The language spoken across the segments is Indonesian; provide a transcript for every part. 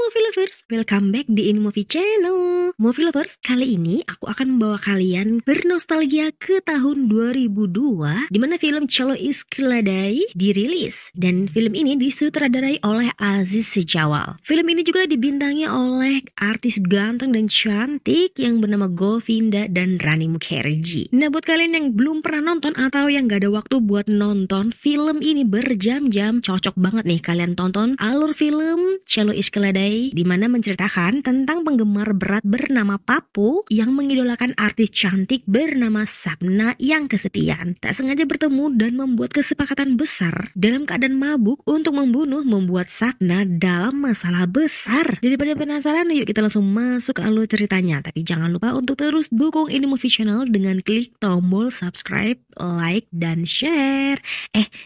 Movie Lovers, welcome back di In Movie Channel. Movie Lovers, kali ini aku akan membawa kalian bernostalgia ke tahun 2002 di mana film Chalo Iskladai dirilis. Dan film ini disutradarai oleh Aziz Sejawal. Film ini juga dibintangi oleh artis ganteng dan cantik yang bernama Govinda dan Rani Mukherjee. Nah, buat kalian yang belum pernah nonton atau yang gak ada waktu buat nonton film ini berjam-jam, cocok banget nih kalian tonton alur film Chalo Iskladai, di mana menceritakan tentang penggemar berat bernama Papu yang mengidolakan artis cantik bernama Sapna yang kesepian. Tak sengaja bertemu dan membuat kesepakatan besar dalam keadaan mabuk untuk membuat Sapna dalam masalah besar. Daripada penasaran, yuk kita langsung masuk ke alur ceritanya. Tapi jangan lupa untuk terus dukung ini Movie Channel dengan klik tombol subscribe, like, dan share.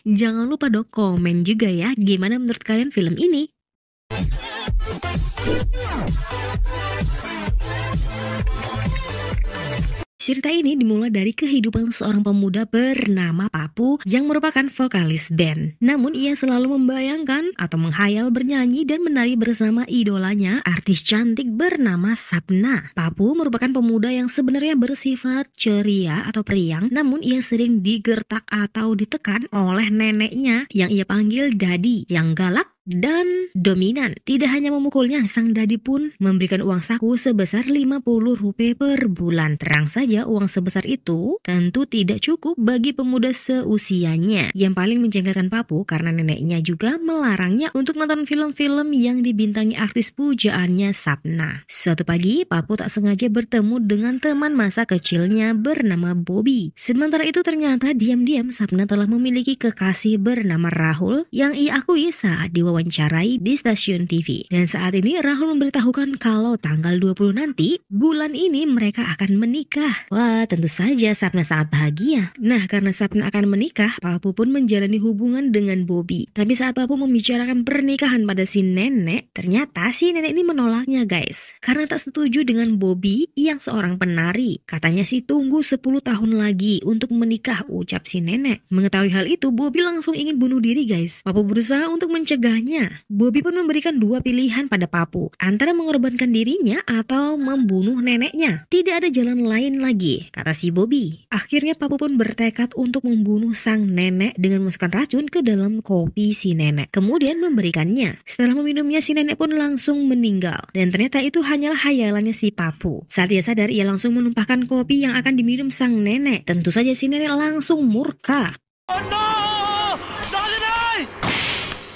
Jangan lupa dong komen juga ya, gimana menurut kalian film ini? Cerita ini dimulai dari kehidupan seorang pemuda bernama Papu yang merupakan vokalis band. Namun ia selalu membayangkan atau menghayal bernyanyi dan menari bersama idolanya, artis cantik bernama Sapna. Papu merupakan pemuda yang sebenarnya bersifat ceria atau periang, namun ia sering digertak atau ditekan oleh neneknya yang ia panggil Dadi, yang galak dan dominan. Tidak hanya memukulnya, sang Dadi pun memberikan uang saku sebesar 50 rupiah per bulan. Terang saja uang sebesar itu tentu tidak cukup bagi pemuda seusianya. Yang paling menjengkelkan Papu karena neneknya juga melarangnya untuk nonton film-film yang dibintangi artis pujaannya Sapna. Suatu pagi, Papu tak sengaja bertemu dengan teman masa kecilnya bernama Bobby. Sementara itu ternyata diam-diam Sapna telah memiliki kekasih bernama Rahul yang ia akui saat diwawancarai di stasiun TV. Dan saat ini Rahul memberitahukan kalau tanggal 20 nanti, bulan ini mereka akan menikah. Wah, tentu saja Sapna sangat bahagia. Nah, karena Sapna akan menikah, Papu pun menjalani hubungan dengan Bobby. Tapi saat Papu membicarakan pernikahan pada si nenek, ternyata si nenek ini menolaknya guys. Karena tak setuju dengan Bobby yang seorang penari. Katanya sih tunggu 10 tahun lagi untuk menikah, ucap si nenek. Mengetahui hal itu, Bobby langsung ingin bunuh diri guys. Papu berusaha untuk mencegahnya. Bobby pun memberikan dua pilihan pada Papu, antara mengorbankan dirinya atau membunuh neneknya. Tidak ada jalan lain lagi, kata si Bobby. Akhirnya Papu pun bertekad untuk membunuh sang nenek dengan memasukkan racun ke dalam kopi si nenek, kemudian memberikannya. Setelah meminumnya, si nenek pun langsung meninggal. Dan ternyata itu hanyalah hayalannya si Papu. Saat ia sadar, ia langsung menumpahkan kopi yang akan diminum sang nenek. Tentu saja si nenek langsung murka. Oh no!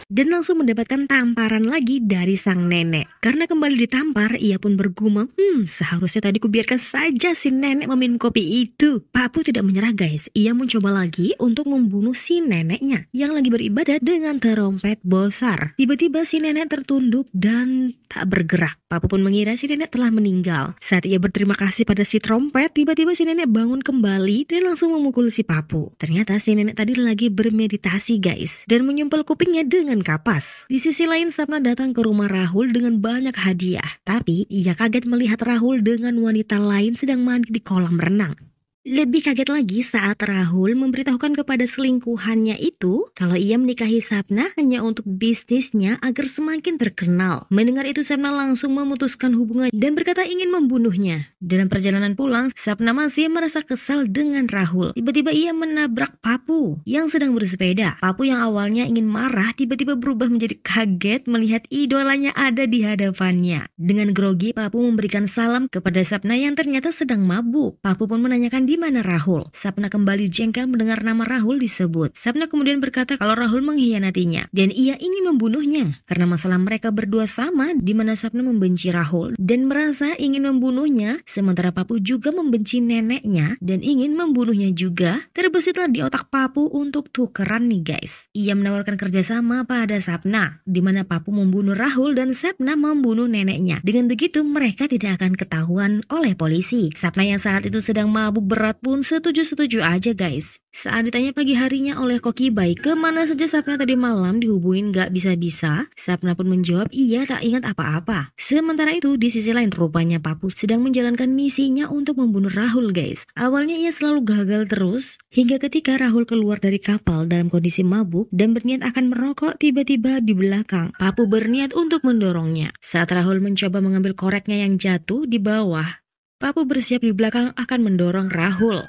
Dan langsung mendapatkan tamparan lagi dari sang nenek. Karena kembali ditampar, ia pun bergumam, seharusnya tadi kubiarkan saja si nenek meminum kopi itu. Papu tidak menyerah guys, ia mencoba lagi untuk membunuh si neneknya yang lagi beribadah dengan terompet besar. Tiba-tiba si nenek tertunduk dan tak bergerak. Papu pun mengira si nenek telah meninggal. Saat ia berterima kasih pada si trompet, tiba-tiba si nenek bangun kembali dan langsung memukul si Papu. Ternyata si nenek tadi lagi bermeditasi guys, dan menyumpel kupingnya dengan kapas. Di sisi lain, Sapna datang ke rumah Rahul dengan banyak hadiah. Tapi ia kaget melihat Rahul dengan wanita lain sedang mandi di kolam renang. Lebih kaget lagi saat Rahul memberitahukan kepada selingkuhannya itu kalau ia menikahi Sapna hanya untuk bisnisnya agar semakin terkenal. Mendengar itu, Sapna langsung memutuskan hubungan dan berkata ingin membunuhnya. Dalam perjalanan pulang, Sapna masih merasa kesal dengan Rahul. Tiba-tiba ia menabrak Papu yang sedang bersepeda. Papu yang awalnya ingin marah tiba-tiba berubah menjadi kaget melihat idolanya ada di hadapannya. Dengan grogi, Papu memberikan salam kepada Sapna yang ternyata sedang mabuk. Papu pun menanyakan di mana Rahul. Sapna kembali jengkel mendengar nama Rahul disebut. Sapna kemudian berkata kalau Rahul mengkhianatinya dan ia ingin membunuhnya karena masalah mereka berdua sama, di mana Sapna membenci Rahul dan merasa ingin membunuhnya, sementara Papu juga membenci neneknya dan ingin membunuhnya juga. Terbesitlah di otak Papu untuk tukeran nih guys. Ia menawarkan kerjasama pada Sapna, di mana Papu membunuh Rahul dan Sapna membunuh neneknya. Dengan begitu mereka tidak akan ketahuan oleh polisi. Sapna yang saat itu sedang mabuk berat Berat pun setuju-setuju aja guys. Saat ditanya pagi harinya oleh Koki Bai kemana saja Sapna tadi malam dihubungin gak bisa-bisa, Sapna pun menjawab ia tak ingat apa-apa. Sementara itu di sisi lain rupanya Papu sedang menjalankan misinya untuk membunuh Rahul guys. Awalnya ia selalu gagal terus hingga ketika Rahul keluar dari kapal dalam kondisi mabuk dan berniat akan merokok, tiba-tiba di belakang Papu berniat untuk mendorongnya. Saat Rahul mencoba mengambil koreknya yang jatuh di bawah, Papu bersiap di belakang akan mendorong Rahul.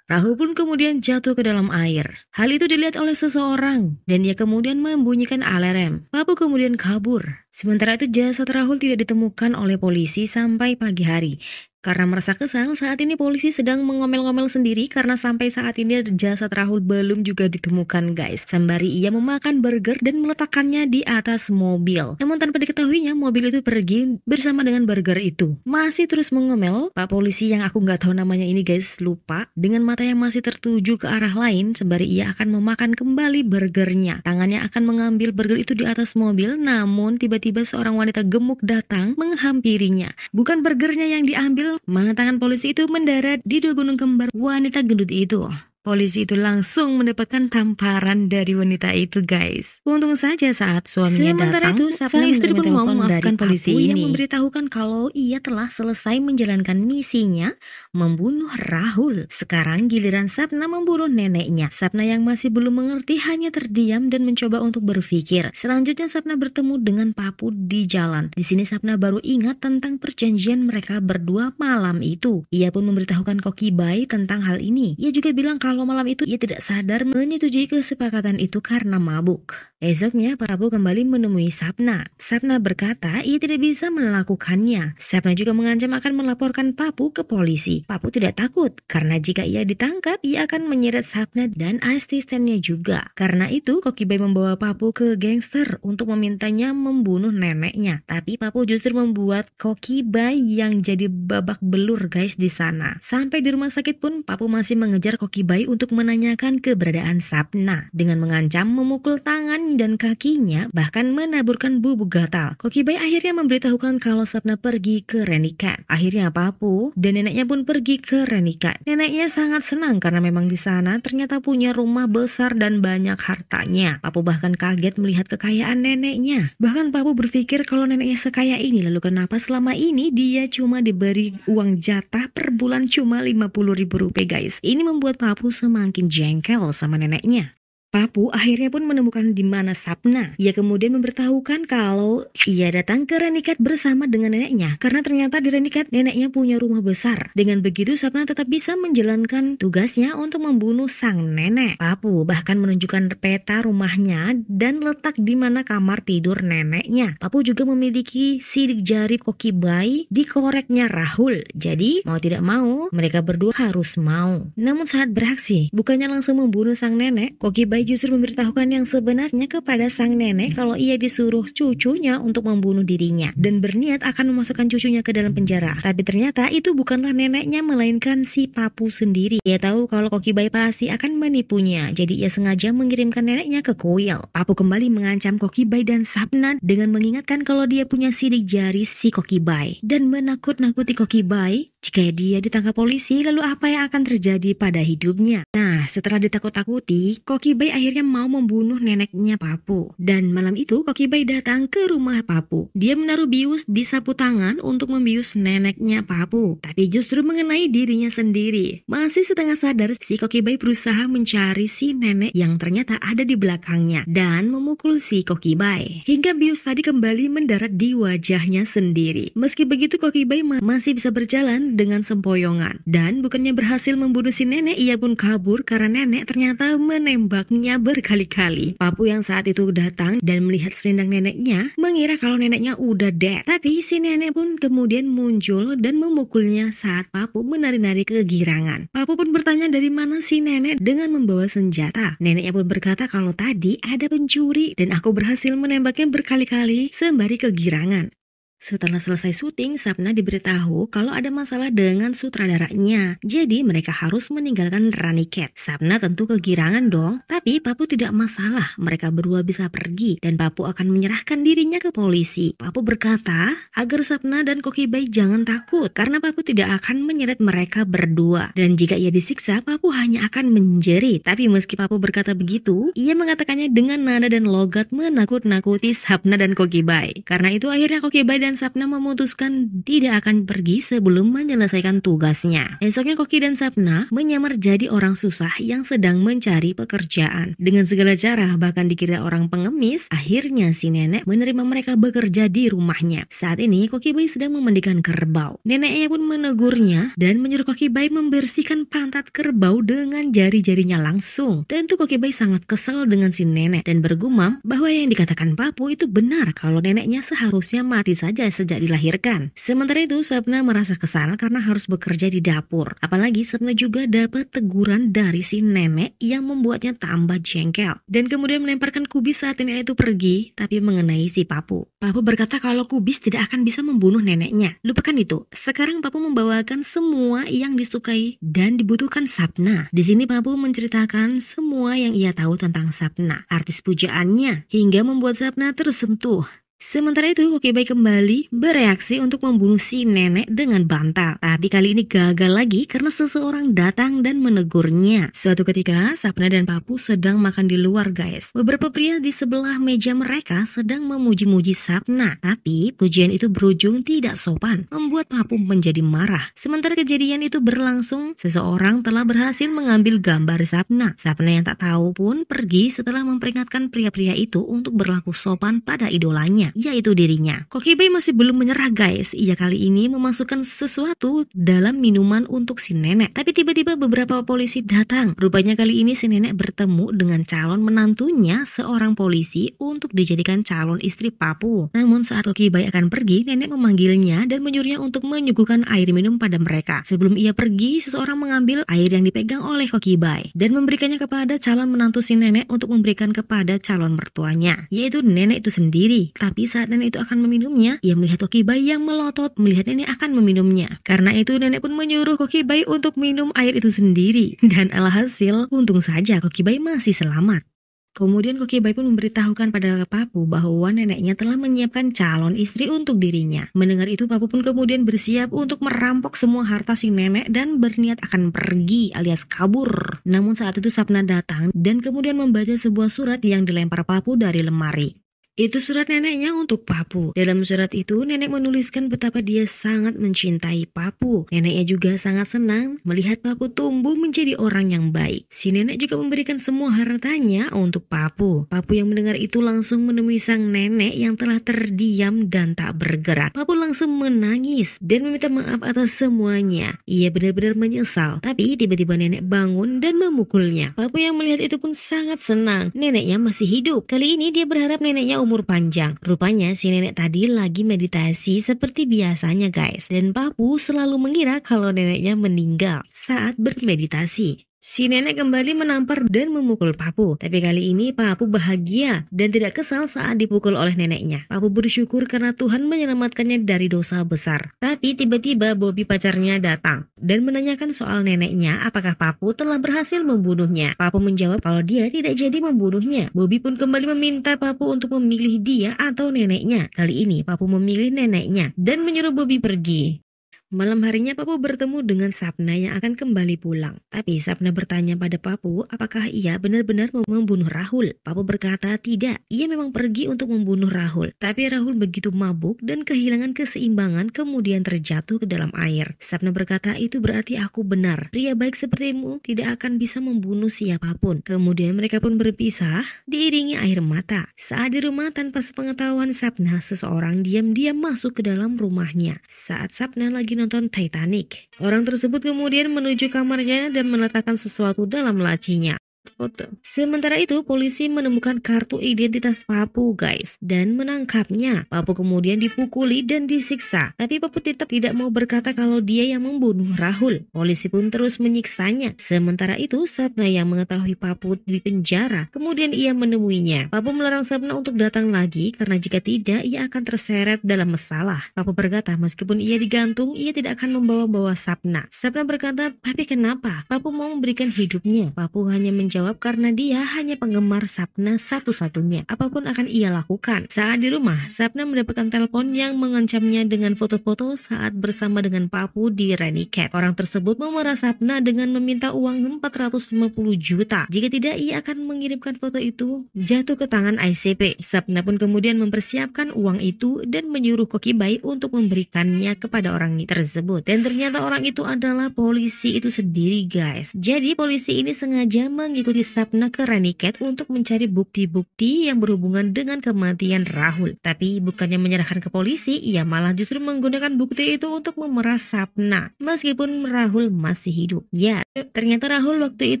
Rahul pun kemudian jatuh ke dalam air. Hal itu dilihat oleh seseorang dan ia kemudian membunyikan alarm. Papu kemudian kabur. Sementara itu jasad Rahul tidak ditemukan oleh polisi sampai pagi hari. Karena merasa kesal, saat ini polisi sedang mengomel-ngomel sendiri karena sampai saat ini jasad Rahul belum juga ditemukan guys. Sembari ia memakan burger dan meletakkannya di atas mobil. Namun tanpa diketahuinya mobil itu pergi bersama dengan burger itu. Masih terus mengomel, Pak polisi yang aku nggak tahu namanya ini guys, lupa, dengan mata yang masih tertuju ke arah lain sembari ia akan memakan kembali burgernya. Tangannya akan mengambil burger itu di atas mobil, namun tiba-tiba seorang wanita gemuk datang menghampirinya. Bukan burgernya yang diambil, malah tangan polisi itu mendarat di dua gunung kembar wanita gendut itu. Polisi itu langsung mendapatkan tamparan dari wanita itu guys. Untung saja saat suaminya Sementara datang, itu, sang istri pun mau memaafkan polisi Papu ini. yang memberitahukan kalau ia telah selesai menjalankan misinya membunuh Rahul. Sekarang giliran Sapna membunuh neneknya. Sapna yang masih belum mengerti hanya terdiam dan mencoba untuk berpikir. Selanjutnya Sapna bertemu dengan Papu di jalan. Di sini Sapna baru ingat tentang perjanjian mereka berdua malam itu. Ia pun memberitahukan Koki Bai tentang hal ini. Ia juga bilang kalau malam itu ia tidak sadar menyetujui kesepakatan itu karena mabuk. Esoknya Papu kembali menemui Sapna. Sapna berkata ia tidak bisa melakukannya. Sapna juga mengancam akan melaporkan Papu ke polisi. Papu tidak takut karena jika ia ditangkap ia akan menyeret Sapna dan asistennya juga. Karena itu Koki Bai membawa Papu ke gangster untuk memintanya membunuh neneknya. Tapi Papu justru membuat Koki Bai yang jadi babak belur guys di sana. Sampai di rumah sakit pun Papu masih mengejar Koki Bai untuk menanyakan keberadaan Sapna dengan mengancam memukul tangan dan kakinya, bahkan menaburkan bubuk gatal. Koki Bai akhirnya memberitahukan kalau Sapna pergi ke Renikat. Akhirnya Papu dan neneknya pun pergi ke Renikat. Neneknya sangat senang karena memang di sana ternyata punya rumah besar dan banyak hartanya. Papu bahkan kaget melihat kekayaan neneknya. Bahkan Papu berpikir kalau neneknya sekaya ini, lalu kenapa selama ini dia cuma diberi uang jatah per bulan cuma 50.000 rupiah guys. Ini membuat Papu semakin jengkel sama neneknya. Papu akhirnya pun menemukan di mana Sapna. Ia kemudian memberitahukan kalau ia datang ke Renikat bersama dengan neneknya karena ternyata di Renikat neneknya punya rumah besar. Dengan begitu Sapna tetap bisa menjalankan tugasnya untuk membunuh sang nenek. Papu bahkan menunjukkan peta rumahnya dan letak di mana kamar tidur neneknya. Papu juga memiliki sidik jari Koki Bai di koreknya Rahul. Jadi mau tidak mau mereka berdua harus mau. Namun saat beraksi bukannya langsung membunuh sang nenek, Koki Bai justru memberitahukan yang sebenarnya kepada sang nenek kalau ia disuruh cucunya untuk membunuh dirinya dan berniat akan memasukkan cucunya ke dalam penjara. Tapi ternyata itu bukanlah neneknya melainkan si Papu sendiri. Ia tahu kalau Koki Bai pasti akan menipunya, jadi ia sengaja mengirimkan neneknya ke kuil. Papu kembali mengancam Koki Bai dan Sapna dengan mengingatkan kalau dia punya sidik jari si Koki Bai dan menakut-nakuti Koki Bai jika dia ditangkap polisi, lalu apa yang akan terjadi pada hidupnya. Nah, setelah ditakut-takuti, Koki Bai akhirnya mau membunuh neneknya Papu. Dan malam itu Koki Bai datang ke rumah Papu. Dia menaruh bius di sapu tangan untuk membius neneknya Papu, tapi justru mengenai dirinya sendiri. Masih setengah sadar, si Koki Bai berusaha mencari si nenek yang ternyata ada di belakangnya dan memukul si Koki Bai hingga bius tadi kembali mendarat di wajahnya sendiri. Meski begitu Koki Bai masih bisa berjalan dengan sempoyongan dan bukannya berhasil membunuh si nenek, ia pun kabur karena nenek ternyata menembaknya berkali-kali. Papu yang saat itu datang dan melihat selendang neneknya mengira kalau neneknya udah dead, tapi si nenek pun kemudian muncul dan memukulnya saat Papu menari-nari kegirangan. Papu pun bertanya dari mana si nenek dengan membawa senjata. Neneknya pun berkata kalau tadi ada pencuri dan aku berhasil menembaknya berkali-kali sembari kegirangan. Setelah selesai syuting, Sapna diberitahu kalau ada masalah dengan sutradaranya. Jadi mereka harus meninggalkan Raniket. Sapna tentu kegirangan dong, tapi Papu tidak masalah. Mereka berdua bisa pergi dan Papu akan menyerahkan dirinya ke polisi. Papu berkata agar Sapna dan Kokibai jangan takut karena Papu tidak akan menyeret mereka berdua. Dan jika ia disiksa, Papu hanya akan menjerit. Tapi meski Papu berkata begitu, ia mengatakannya dengan nada dan logat menakut-nakuti Sapna dan Kokibai. Karena itu akhirnya Kokibai dan Sapna memutuskan tidak akan pergi sebelum menyelesaikan tugasnya. Esoknya Koki dan Sapna menyamar jadi orang susah yang sedang mencari pekerjaan. Dengan segala cara, bahkan dikira orang pengemis, akhirnya si nenek menerima mereka bekerja di rumahnya. Saat ini Kokibai sedang memandikan kerbau. Neneknya pun menegurnya dan menyuruh Kokibai membersihkan pantat kerbau dengan jari-jarinya langsung. Tentu Kokibai sangat kesal dengan si nenek dan bergumam bahwa yang dikatakan Papu itu benar kalau neneknya seharusnya mati saja sejak dilahirkan. Sementara itu Sapna merasa kesal karena harus bekerja di dapur. Apalagi Sapna juga dapat teguran dari si nenek yang membuatnya tambah jengkel. Dan kemudian melemparkan kubis saat nenek itu pergi, tapi mengenai si Papu. Papu berkata kalau kubis tidak akan bisa membunuh neneknya. Lupakan itu. Sekarang Papu membawakan semua yang disukai dan dibutuhkan Sapna. Di sini Papu menceritakan semua yang ia tahu tentang Sapna, artis pujaannya, hingga membuat Sapna tersentuh. Sementara itu Kokibai kembali bereaksi untuk membunuh si nenek dengan bantal. Tapi kali ini gagal lagi karena seseorang datang dan menegurnya. Suatu ketika Sapna dan Papu sedang makan di luar guys. Beberapa pria di sebelah meja mereka sedang memuji-muji Sapna. Tapi pujian itu berujung tidak sopan, membuat Papu menjadi marah. Sementara kejadian itu berlangsung, seseorang telah berhasil mengambil gambar Sapna. Sapna yang tak tahu pun pergi setelah memperingatkan pria-pria itu untuk berlaku sopan pada idolanya, yaitu dirinya. Kokibai masih belum menyerah guys. Ia kali ini memasukkan sesuatu dalam minuman untuk si nenek. Tapi tiba-tiba beberapa polisi datang. Rupanya kali ini si nenek bertemu dengan calon menantunya, seorang polisi, untuk dijadikan calon istri Papu. Namun saat Kokibai akan pergi, nenek memanggilnya dan menyuruhnya untuk menyuguhkan air minum pada mereka. Sebelum ia pergi, seseorang mengambil air yang dipegang oleh Kokibai dan memberikannya kepada calon menantu si nenek untuk memberikan kepada calon mertuanya, yaitu nenek itu sendiri. Tapi saat nenek itu akan meminumnya, ia melihat Kokibai yang melotot melihat nenek akan meminumnya. Karena itu nenek pun menyuruh Kokibai untuk minum air itu sendiri. Dan alhasil, untung saja Kokibai masih selamat. Kemudian Kokibai pun memberitahukan pada Papu bahwa neneknya telah menyiapkan calon istri untuk dirinya. Mendengar itu Papu pun kemudian bersiap untuk merampok semua harta si nenek dan berniat akan pergi alias kabur. Namun saat itu Sapna datang dan kemudian membaca sebuah surat yang dilempar Papu dari lemari. Itu surat neneknya untuk Papu. Dalam surat itu, nenek menuliskan betapa dia sangat mencintai Papu. Neneknya juga sangat senang melihat Papu tumbuh menjadi orang yang baik. Si nenek juga memberikan semua hartanya untuk Papu. Papu yang mendengar itu langsung menemui sang nenek yang telah terdiam dan tak bergerak. Papu langsung menangis dan meminta maaf atas semuanya. Ia benar-benar menyesal. Tapi tiba-tiba nenek bangun dan memukulnya. Papu yang melihat itu pun sangat senang. Neneknya masih hidup. Kali ini dia berharap neneknya umur panjang. Rupanya si nenek tadi lagi meditasi seperti biasanya guys. Dan Papu selalu mengira kalau neneknya meninggal saat bermeditasi. Si nenek kembali menampar dan memukul Papu. Tapi kali ini Papu bahagia dan tidak kesal saat dipukul oleh neneknya. Papu bersyukur karena Tuhan menyelamatkannya dari dosa besar. Tapi tiba-tiba Bobby pacarnya datang dan menanyakan soal neneknya apakah Papu telah berhasil membunuhnya. Papu menjawab kalau dia tidak jadi membunuhnya. Bobby pun kembali meminta Papu untuk memilih dia atau neneknya. Kali ini Papu memilih neneknya dan menyuruh Bobby pergi. Malam harinya Papu bertemu dengan Sapna yang akan kembali pulang. Tapi Sapna bertanya pada Papu apakah ia benar-benar mau membunuh Rahul. Papu berkata tidak, ia memang pergi untuk membunuh Rahul. Tapi Rahul begitu mabuk dan kehilangan keseimbangan kemudian terjatuh ke dalam air. Sapna berkata itu berarti aku benar. Pria baik sepertimu tidak akan bisa membunuh siapapun. Kemudian mereka pun berpisah diiringi air mata. Saat di rumah tanpa sepengetahuan Sapna, seseorang diam-diam masuk ke dalam rumahnya. Saat Sapna lagi nonton Titanic. Orang tersebut kemudian menuju kamarnya dan meletakkan sesuatu dalam lacinya. foto. Sementara itu, polisi menemukan kartu identitas Papu, guys, dan menangkapnya. Papu kemudian dipukuli dan disiksa, tapi Papu tetap tidak mau berkata kalau dia yang membunuh Rahul. Polisi pun terus menyiksanya. Sementara itu, Sapna yang mengetahui Papu di penjara, kemudian ia menemuinya. Papu melarang Sapna untuk datang lagi karena jika tidak, ia akan terseret dalam masalah. Papu berkata, meskipun ia digantung, ia tidak akan membawa-bawa Sapna. Sapna berkata, tapi kenapa? Papu mau memberikan hidupnya. Papu hanya menjawab karena dia hanya penggemar Sapna satu-satunya. Apapun akan ia lakukan. Saat di rumah, Sapna mendapatkan telepon yang mengancamnya dengan foto-foto saat bersama dengan Papu di Raniket. Orang tersebut memerah Sapna dengan meminta uang 450 juta. Jika tidak, ia akan mengirimkan foto itu jatuh ke tangan ICP. Sapna pun kemudian mempersiapkan uang itu dan menyuruh Koki Bai untuk memberikannya kepada orang tersebut. Dan ternyata orang itu adalah polisi itu sendiri, guys. Jadi polisi ini sengaja mengikuti Sapna ke Raniket untuk mencari bukti-bukti yang berhubungan dengan kematian Rahul. Tapi bukannya menyerahkan ke polisi, ia malah justru menggunakan bukti itu untuk memeras Sapna meskipun Rahul masih hidup. Ya, ternyata Rahul waktu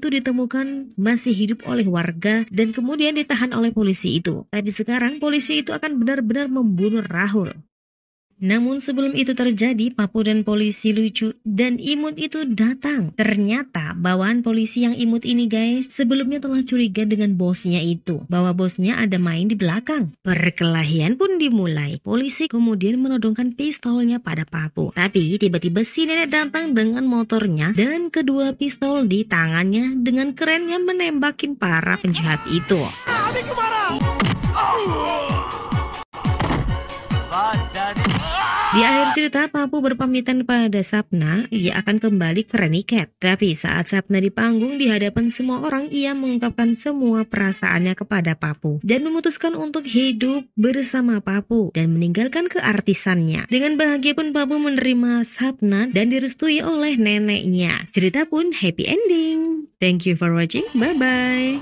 itu ditemukan masih hidup oleh warga dan kemudian ditahan oleh polisi itu. Tapi sekarang polisi itu akan benar-benar membunuh Rahul. Namun sebelum itu terjadi, Papu dan polisi lucu dan imut itu datang. Ternyata bawaan polisi yang imut ini, guys, sebelumnya telah curiga dengan bosnya itu, bahwa bosnya ada main di belakang. Perkelahian pun dimulai. Polisi kemudian menodongkan pistolnya pada Papu. Tapi tiba-tiba si nenek datang dengan motornya dan kedua pistol di tangannya dengan kerennya menembakin para penjahat itu. Di akhir cerita, Papu berpamitan pada Sapna, ia akan kembali ke Raniket. Tapi saat Sapna di panggung di hadapan semua orang, ia mengungkapkan semua perasaannya kepada Papu dan memutuskan untuk hidup bersama Papu dan meninggalkan keartisannya. Dengan bahagia pun Papu menerima Sapna dan direstui oleh neneknya. Cerita pun happy ending. Thank you for watching. Bye-bye.